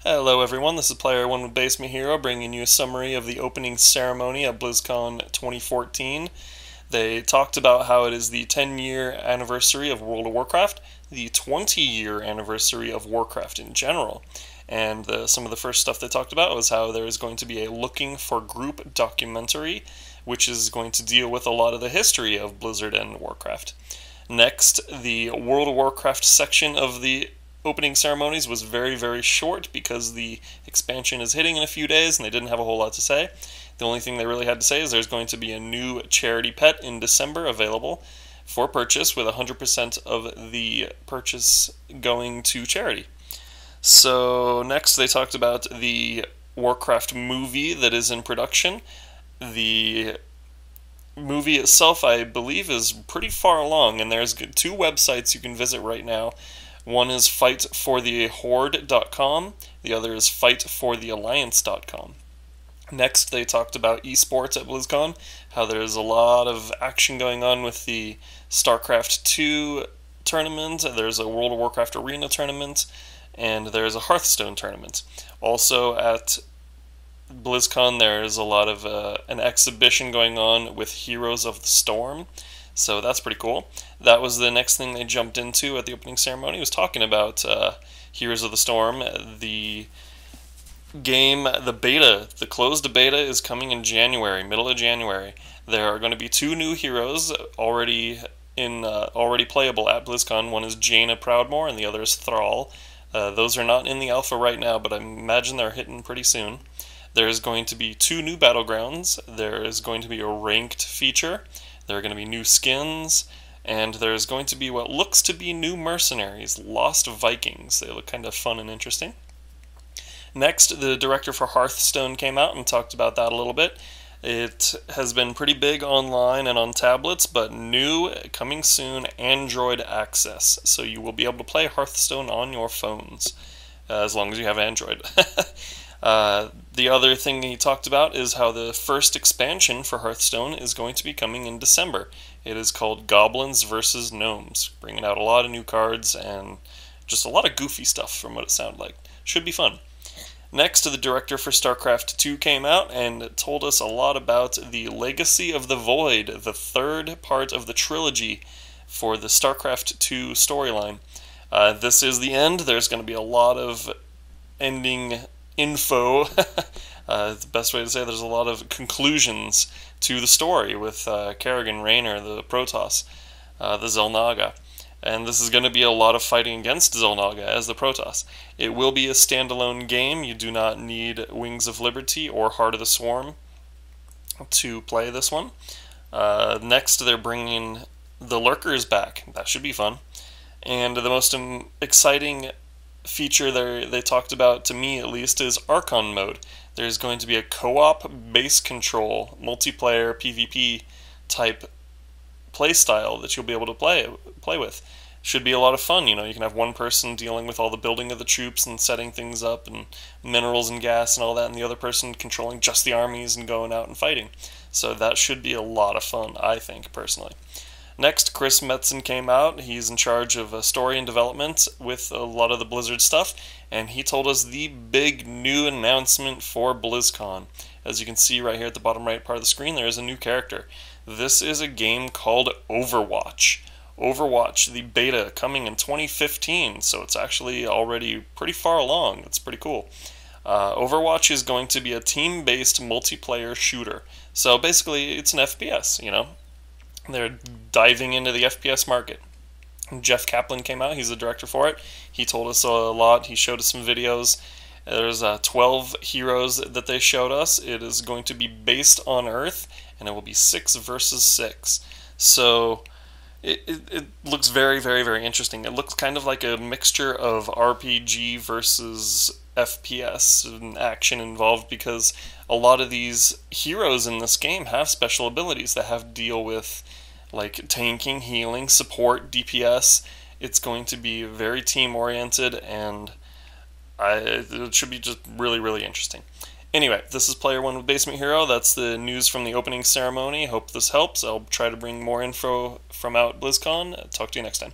Hello everyone, this is Player 1 with Basement Hero bringing you a summary of the opening ceremony at BlizzCon 2014. They talked about how it is the 10-year anniversary of World of Warcraft, the 20-year anniversary of Warcraft in general, and some of the first stuff they talked about was how there is going to be a Looking for Group documentary, which is going to deal with a lot of the history of Blizzard and Warcraft. Next, the World of Warcraft section of the opening ceremonies was very, very short because the expansion is hitting in a few days and they didn't have a whole lot to say. The only thing they really had to say is there's going to be a new charity pet in December available for purchase, with 100% of the purchase going to charity. So next they talked about the Warcraft movie that is in production. The movie itself, I believe, is pretty far along, and there's two websites you can visit right now. One is fightforthehorde.com, the other is fightforthealliance.com. Next, they talked about esports at BlizzCon, how there's a lot of action going on with the StarCraft 2 tournament, there's a World of Warcraft Arena tournament, and there's a Hearthstone tournament. Also at BlizzCon, there's a lot of an exhibition going on with Heroes of the Storm, so that's pretty cool. That was the next thing they jumped into at the opening ceremony, was talking about Heroes of the Storm. The game, the beta, the closed beta is coming in January, middle of January. There are going to be two new heroes already playable at BlizzCon. One is Jaina Proudmoore and the other is Thrall. Those are not in the alpha right now, but I imagine they're hitting pretty soon. There's going to be two new battlegrounds. There is going to be a ranked feature. There are going to be new skins, and there's going to be what looks to be new mercenaries, Lost Vikings. They look kind of fun and interesting. Next, the director for Hearthstone came out and talked about that a little bit. It has been pretty big online and on tablets, but new, coming soon, Android access. So you will be able to play Hearthstone on your phones, as long as you have Android. The other thing he talked about is how the first expansion for Hearthstone is going to be coming in December. It is called Goblins vs. Gnomes, bringing out a lot of new cards and just a lot of goofy stuff from what it sounded like. Should be fun. Next, the director for StarCraft 2 came out and told us a lot about the Legacy of the Void, the third part of the trilogy for the StarCraft 2 storyline. This is the end. There's going to be a lot of ending info. The best way to say there's a lot of conclusions to the story with Kerrigan, Raynor, the Protoss, the Xel'Naga. And this is going to be a lot of fighting against Xel'Naga as the Protoss. It will be a standalone game. You do not need Wings of Liberty or Heart of the Swarm to play this one. Next, they're bringing the Lurkers back. That should be fun. And the most exciting feature they talked about, to me at least, is Archon mode. There's going to be a co-op base control, multiplayer PvP type playstyle that you'll be able to play with. Should be a lot of fun. You know, you can have one person dealing with all the building of the troops and setting things up and minerals and gas and all that, and the other person controlling just the armies and going out and fighting. So that should be a lot of fun, I think, personally. Next, Chris Metzen came out. He's in charge of story and development with a lot of the Blizzard stuff, and he told us the big new announcement for BlizzCon. As you can see right here at the bottom right part of the screen, there is a new character. This is a game called Overwatch. Overwatch, the beta, coming in 2015, so it's actually already pretty far along. It's pretty cool. Overwatch is going to be a team-based multiplayer shooter. So basically, it's an FPS, you know. They're diving into the FPS market. Jeff Kaplan came out. He's the director for it. He told us a lot. He showed us some videos. There's 12 heroes that they showed us. It is going to be based on Earth, and it will be 6 versus 6. So it looks very, very, very interesting. It looks kind of like a mixture of RPG versus FPS and action involved, because a lot of these heroes in this game have special abilities that have to deal with like tanking, healing, support, DPS. It's going to be very team-oriented, and it should be just really, really interesting. Anyway, this is Player 1 with Basement Hero. That's the news from the opening ceremony. Hope this helps. I'll try to bring more info from out BlizzCon. Talk to you next time.